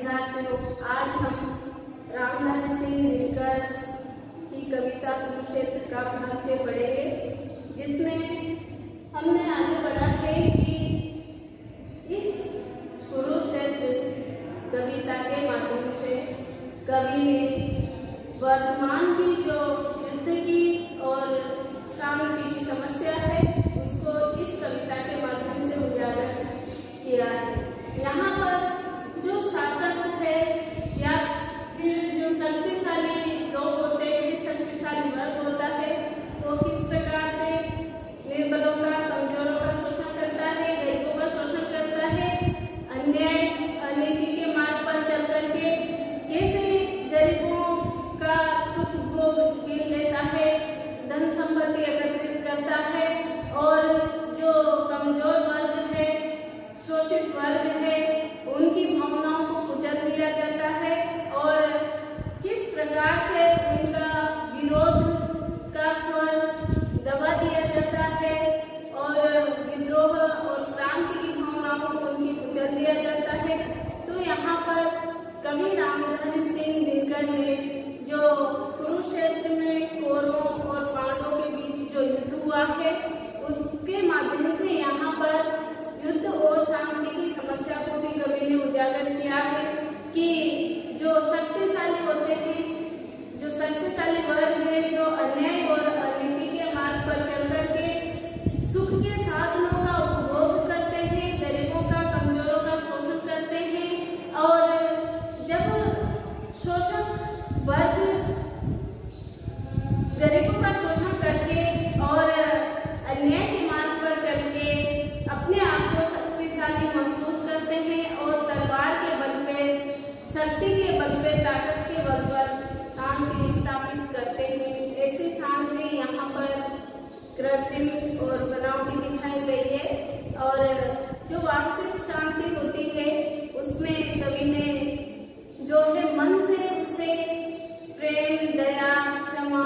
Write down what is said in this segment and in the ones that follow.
विद्यार्थियों, आज हम रामधन सिंह दिनकर की कविता कुरुक्षेत्र का भाग 6 पढ़ेंगे, जिसमें हमने आगे पढ़ा है कि इस कुरुक्षेत्र कविता के माध्यम से कवि ने वर्तमान की जो युद्ध की और शांति की समस्या है उसको इस कविता के माध्यम से उजागर किया है। यहाँ पर जो शासक है या फिर जो शक्तिशाली लोग होते हैं, शक्तिशाली वर्ग होता है, वो किस प्रकार से निर्बलों का, कमजोरों का शोषण करता है, गरीबों का शोषण करता है, अन्याय अनीति के मार्ग पर चल करके कैसे गरीबों का सुख भोग छीन लेता है, धन संपत्ति एकत्रित करता है और जो कमजोर वर्ग है, शोषित वर्ग है, उनकी भावनाओं को कुचल दिया जाता है और किस प्रकार से उनका विरोध का स्वर दबा दिया जाता है और विद्रोह और क्रांति की भावनाओं को उनकी कुचल दिया जाता है। तो यहाँ पर कवि रामधन सिंह दिनकर ने जो कुरुक्षेत्र में कौरवों और पांडवों के बीच जो युद्ध हुआ है उसके माध्यम से यहाँ पर युद्ध और शांति की समस्या को भी कवि ने उजागर किया है कि जो शक्तिशाली होते हैं, जो शक्तिशाली वर्ग है, जो अन्याय और अनीति के मार्ग पर चल करके सुख के साधनों का उपभोग करते हैं, गरीबों का, कमजोरों का शोषण करते हैं और जब शोषक वर्ग गरीबों का शोषण करके और अन्याय के मार्ग पर चल के अपने आप को शक्तिशाली महसूस करते हैं और तलवार के बल पे, शक्ति के बल पे, ताकत के बल पर शांति स्थापित करते हैं। ऐसी शांति यहाँ पर कृत्रिम और बनावटी दिखाई गई है और जो वास्तविक शांति होती है उसमें कवि ने जो है मन से उसे प्रेम, दया, क्षमा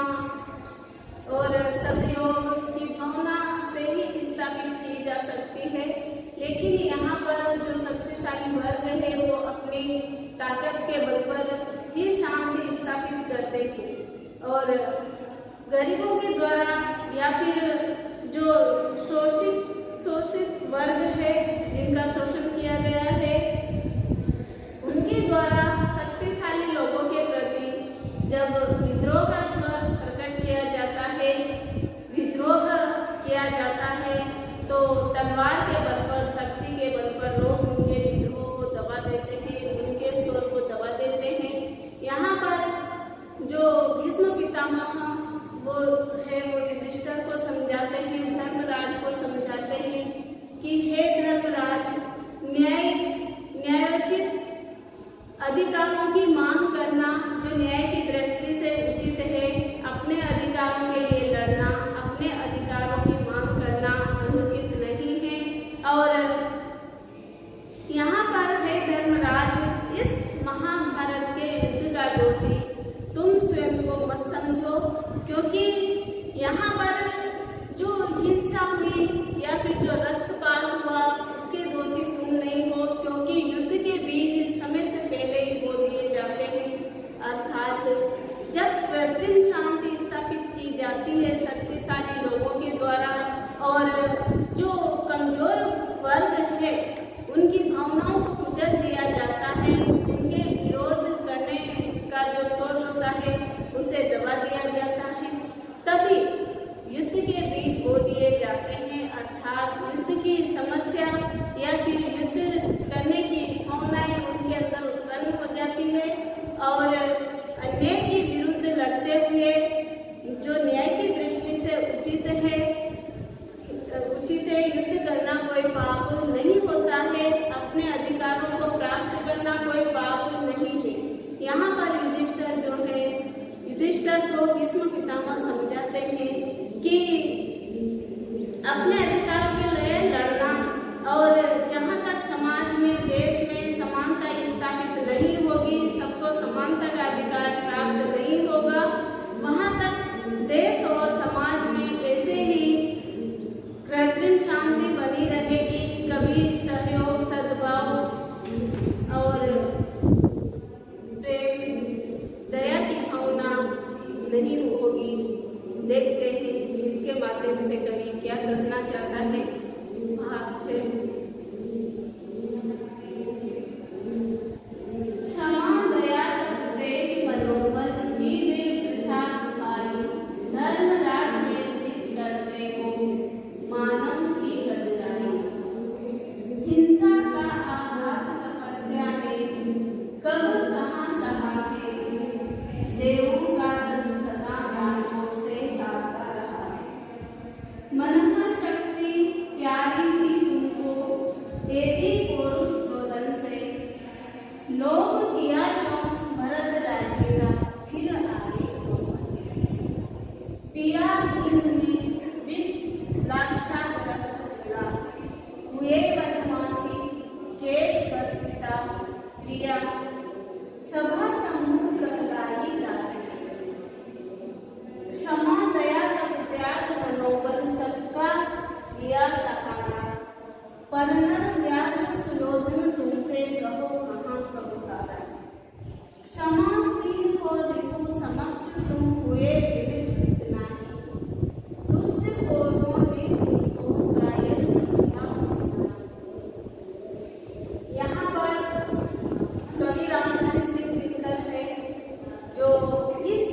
और सहयोग की भावना से ही स्थापित की जा सकती है। लेकिन यहाँ पर जो शक्तिशाली वर्ग है वो अपनी ताकत के बल पर ही शांति स्थापित करते हैं और गरीबों के द्वारा या फिर जो शोषित वर्ग है जिनका शोषण किया गया है उनके द्वारा शक्तिशाली लोगों के प्रति जब विद्रोह का स्वर प्रकट किया जाता है, विद्रोह किया जाता है, तो तलवार के बल पर, शक्ति के बल पर लोग उनके विद्रोह को दबा देते हैं, उनके स्वर को दबा देते हैं। यहाँ पर जो भीष्म पितामह वो है वो युधिष्ठिर को समझाते हैं, धर्मराज को समझाते हैं कि हे धर्मराज, न्यायोचित अधिकारों की मांग करना जो न्याय की दृष्टि से उचित है, अपने अधिकारों के लिए लड़ना, अपने अधिकारों की मांग करना अनुचित नहीं है। और यहाँ पर है धर्मराज, इस महाभारत के युद्ध का दोषी तुम स्वयं को मत समझो, क्योंकि यहाँ पर जो हिंसा हुई या फिर जो रक्तपात हुआ उसके दोषी तुम नहीं हो, क्योंकि युद्ध के बीज समय से पहले ही बो दिए जाते हैं। अर्थात जब कृत्रिम शांति स्थापित की जाती है शक्तिशाली लोगों के द्वारा और जो कमजोर वर्ग है उनकी भावनाओं को कुचल दिया जाता है, उनके विरोध करने का जो स्वर होता है उसे दबा दिया जाता है, तभी युद्ध के बीज बो दिए जाते हैं। अर्थात युद्ध की समस्या या फिर युद्ध करने की भावनाएं उनके अंदर उत्पन्न हो जाती है और अन्याय के विरुद्ध लड़ते हुए जो न्याय की दृष्टि से उचित है युद्ध करना कोई पाप नहीं होता है, अपने अधिकारों को प्राप्त करना कोई पाप नहीं है। यहाँ पर युधिष्ठिर जो है, युधिष्ठिर को भीष्म पितामह समझाते हैं कि अपने अधिकारों के लिए लड़ना और जहाँ तक समाज में, देश में समानता स्थापित नहीं होगी, सबको समानता का अधिकार प्राप्त नहीं होगा, वहाँ तक देश और समाज में ऐसे ही कृत्रिम शांति बनी रहेगी, कभी सहयोग, सद्भाव और दशा प्रिया सभा समूह प्रहलादी दास क्षमा दया तप त्याग मनोबल सबका किया सहारा परनर व्याघ्र सुलोधन तुमसे कहो कहाँ कबूतारा क्षमाशील और रिपु समक्ष तुम हुए विविध जितना ही दुष्ट कोरों ने तुमको कायर समझा। यहाँ पर कवि रामधारी सिंह दिनकर है जो इस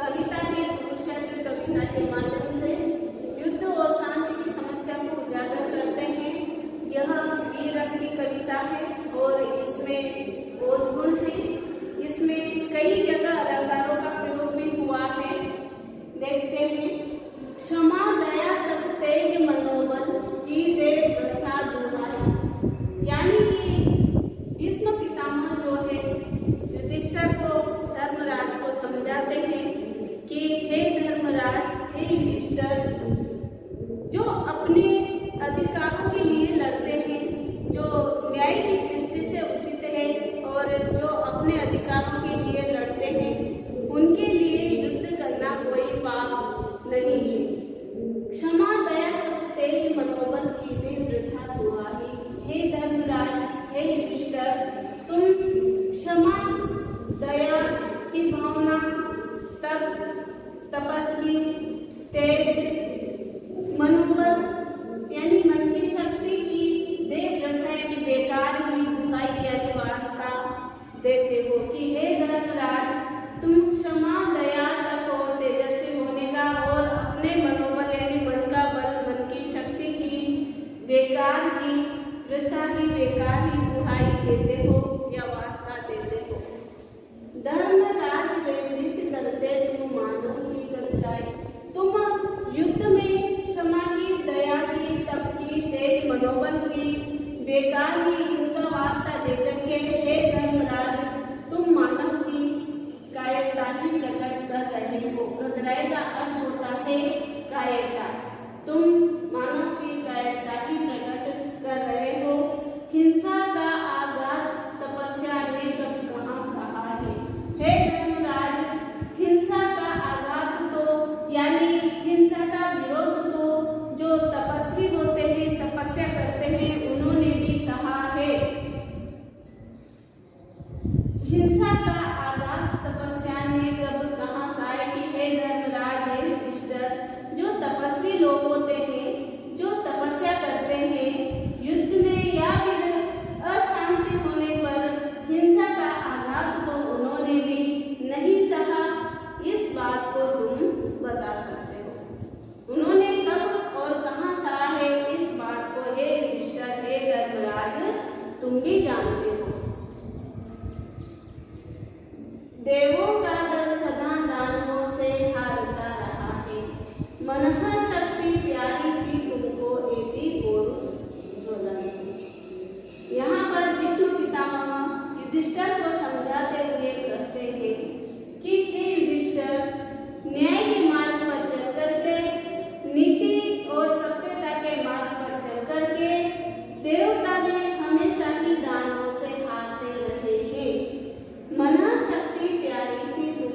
कविता के कुरुक्षेत्र कविता के माध्यम से युद्ध और शांति की समस्या को उजागर करते हैं। यह वीर रस की कविता है और इसमें बोध गुण है। इसमें कई जगह अलंकारों का प्रयोग भी हुआ है। देखते हैं क्षमा दया तप तेज मनोबल की दे प्रथा दुहाई, यानी कि भीष्म पितामह जो है युधिष्ठिर को धर्मराज को समझाते हैं कि हे धर्मराज, हे युधिष्ठिर, जो अपने अधिकारों के लिए लड़ते हैं, जो न्याय की दृष्टि से उचित है और जो अपने अधिकारों के लिए लड़ते हैं, उनके लिए युद्ध करना कोई पाप नहीं है। क्षमा दया तेज मनोबल की दे वृथा दुहाई। हे धर्मराज, हे युधिष्ठिर, तुम क्षमा दया की भावना, तप तपस्वी, तेज मनोबल यानी मन की शक्ति की दे वृथा यानी बेकार की दुहाई यानी वास्ता देते हो कि हे धर्मराज, तुम क्षमा दया तप और तेजस्वी होने का और अपने मनोबल यानी मन का बल, मन की शक्ति की बेकार की वृथा की बेकार ही दुहाई देते हो या वास्ता देते हो। धर्मराज वेदित करते तुम मानव की कतराई। तुम युद्ध में क्षमा की, दया की, तप की, तेज मनोबल की बेकार ही उनका वास्ता देकर के हे धर्मराज, तुम मानव की कायरता ही प्रकट कर रहे हो। कतराई का अर्थ होता है कायरता। तुम मानव की कायरता ही प्रकट कर रहे हो। हिंसा का आघात तपस्या ने कब कहाँ सहा है। हे धर्मराज, हिंसा का आघात तो यानी हिंसा का विरोध तो जो तपस्वी होते हैं, तपस्या करते हैं, उन्होंने भी सहा है। हिंसा का आघात तपस्या ने कब कहाँ सहा कि हे धर्मराज, हे युधिष्ठिर, जो तपस्वी लोग होते हैं, जो तपस्या करते हैं, युद्ध में या फिर अशांति होने पर हिंसा का आघात तो उन्होंने भी नहीं सहा। इस बात को तुम बता सकते हो। उन्होंने कब और कहाँ सहा है, इस बात को हे युधिष्ठिर, हे धर्मराज, तुम भी जानते हो। देवों का दल सदा दानवों से हारता रहा है। मनः शक्ति प्यारी थी तुमको एति पौरुष ज्वलन से। यहाँ पर भीष्म पितामह युधिष्ठिर को समझाते हुए कहते हैं कि हे युधिष्ठिर, न्याय के मार्ग पर चल करके, नीति और सत्यता के मार्ग पर चल करके देवता भी हमेशा ही दानवों से हारते रहे हैं। मनः शक्ति प्यारी थी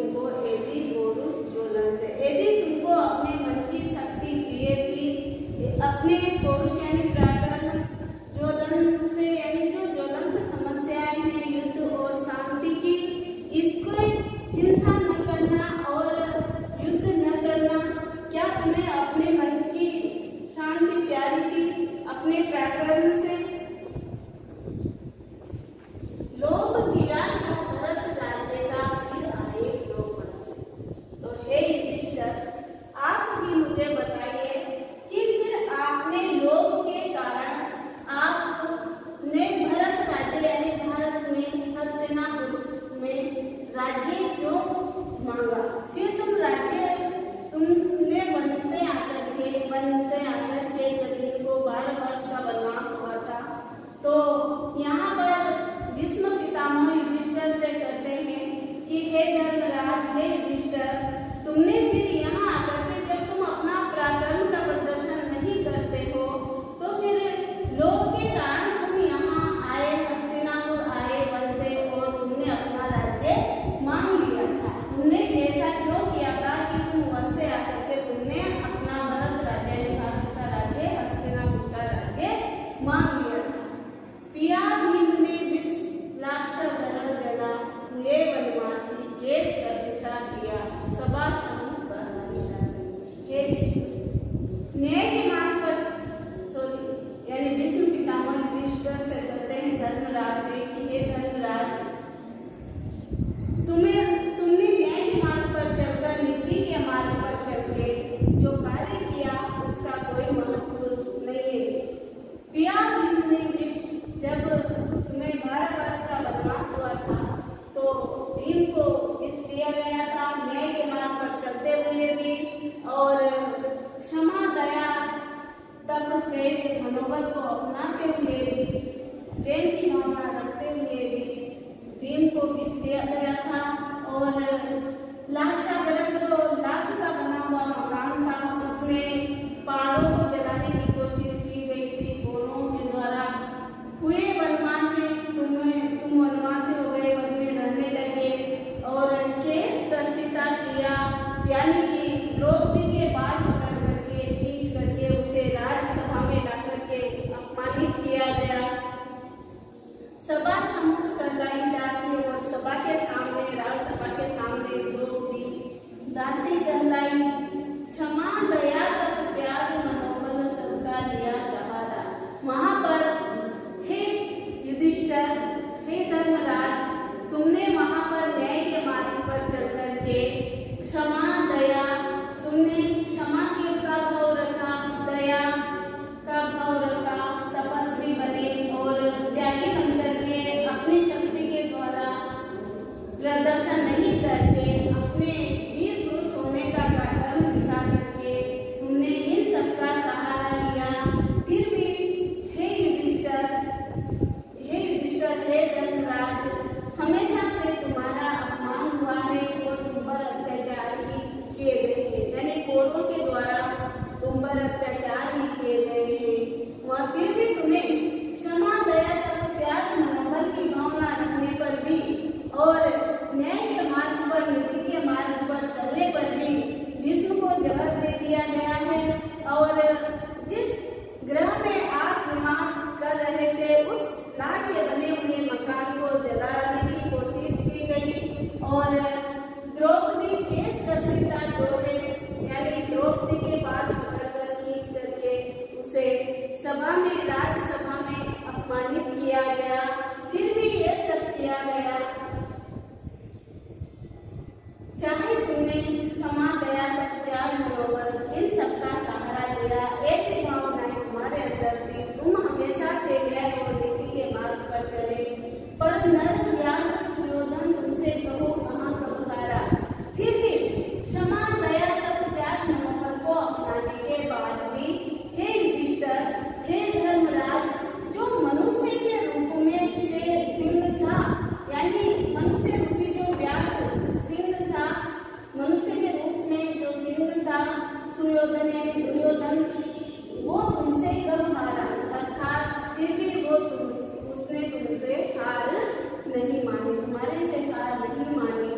को विष दिया गया था और लाक्षागृह जो लाख का बना हुआ मकान था उसमें पहाड़ों को जलाने की कोशिश की गई थी कौरवों के द्वारा। हुए वनवासी, तुम वनवासी हो गए, वन में रहने लगे और केस दृष्टिता किया, यानी कि द्रौपदी के बाल पकड़ करके खींच करके उसे राज्यसभा में ला करके अपमानित किया गया। सभा सम्मुख कर लाई दासी और सभा के सामने, राज्यसभा के सामने द्रौपदी दासी कहलाई। क्षमा दया तप त्याग मनोबल सबका लिया सहारा। वहां पर हे युधिष्ठिर, हे धर्मराज, तुमने वहां पर न्याय के मार्ग पर चल करके क्षमा दया, तुमने क्षमा के का भाव रखा, दया का भाव रखा, तपस्वी बने और त्यागी बन करके अपनी शक्ति के द्वारा प्रदर्शन नहीं करके अपने वीर पुरुष होने का कर्म दिखा करके तुमने इन सबका सहारा लिया। फिर भी हे युधिष्ठिर, हे धर्मराज, हमेशा से तुम्हारा अपमान हुआ है और तुम पर अत्याचार ही किए गए हैं, यानी कौरवों के द्वारा तुम पर अत्याचार ही किए गए हैं। वह फिर भी तुम्हें क्षमा दया तप त्याग मनोबल की भावना रखने पर भी और न्याय के मार्ग पर, नीति के मार्ग पर चलने पर भी विष्णु को जगत दे दिया गया है और जिस ग्रह में आप निवास कर रहे थे उस लाख के बने हुए मकान को जलाने की कोशिश की गई और द्रौपदी केस दर्शिता जो है, यानी द्रौपदी के बाल पकड़कर खींच करके उसे सभा में, राज्यसभा में अपमानित किया गया। फिर भी ये सब किया गया। चाहे तुमने क्षमा दया तप त्याग मनोबल इन सबका सहारा लिया, ऐसी भावनाएं तुम्हारे अंदर थी, तुम हमेशा से न्याय और नीति के मार्ग पर चले, पर नर यादव सुयोधन तुमसे कहो कहाँ कब हारा। फिर भी क्षमा दया तप त्याग मनोबल को अपनाने के बाद भी हे युधिष्ठिर, हे धर्मराज, जो मनुष्य के रूप में सिंह था, यानी मनुष्य रूपी जो व्याघ्र सिंह था, मनुष्य के रूप में जो सिंह था सुयोधन दुर्योधन, वो तुमसे कब हारा, अर्थात फिर भी वो उसने तुमसे हार नहीं मानी, तुम्हारे से हार नहीं मानी।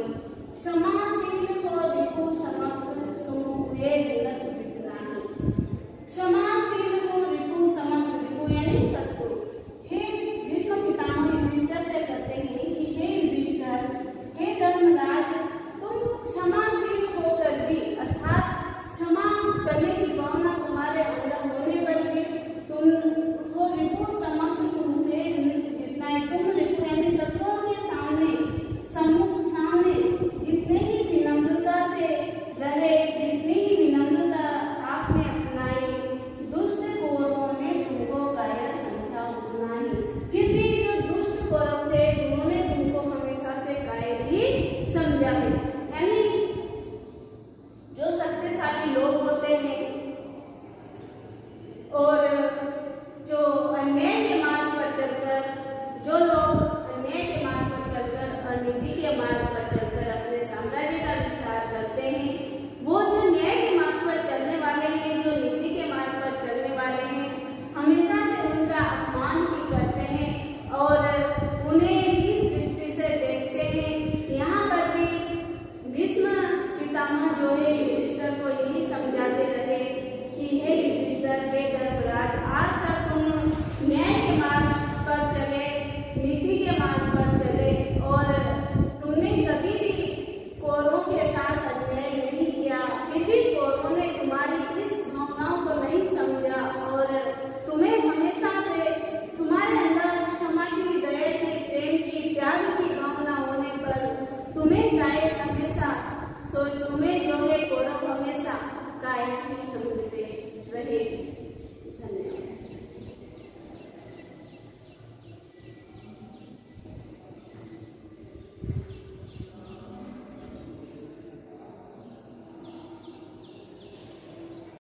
क्षमाशील को रिपु समक्ष तुम हुए विनत जितनाहि। क्षमाशील को रिपु समक्ष, रिपु यानी शत्रु। हे विष्णु पितामह युधिष्ठिर से कहते हैं कि हे युधिष्ठिर, हे धर्मराज, तुम क्षमाशील होकर भी, अर्थात क्षमा करने की भावना तुम्हारे अंदर होने पर भी तुम हो रिपु समक्ष तुम हुए विनत जितनाहि। तुम रिपु यानी शत्रुओं के सामने, सम्मुख सामने जितने ही विनम्रता से रहे, जितनी ही विनम्रता आपने अपनाई, दुष्ट कौरवों ने तुमको कायर समझा उतना ही। फिर भी जो दुष्ट कौरव थे उन्होंने तुमको हमेशा से कायर ही समझा है, यानी जो शक्तिशाली लोग होते हैं और जो अन्याय के मार्ग पर चलकर, जो लोग अन्याय के मार्ग पर चलकर, अनीति के मार्ग पर चलकर अपने साम्राज्य का विस्तार करते हैं, वो जो न्याय के मार्ग पर चलने वाले हैं, जो नीति के मार्ग पर चलने वाले हैं, हमेशा से उनका अपमान ही करते हैं और उन्हें हीन दृष्टि से देखते हैं। यहाँ पर भी भीष्म पितामह जो है युधिष्ठिर को यही समझाते रहे कि हे युधिष्ठिर, हे धर्मराज, आज तक तुम न्याय के मार्ग पर चले, नीति के मार्ग पर चले और तुमने कभी भी कौरवों के साथ अन्याय नहीं किया। फिर भी कौरवों ने तुम्हारी इस भावनाओं को नहीं समझा और तुम्हें हमेशा से तुम्हारे अंदर क्षमा की, दया की, प्रेम की, त्याग की भावना होने पर तुम्हें कायर हमेशा, तुम्हें जो है कौरव हमेशा कायर ही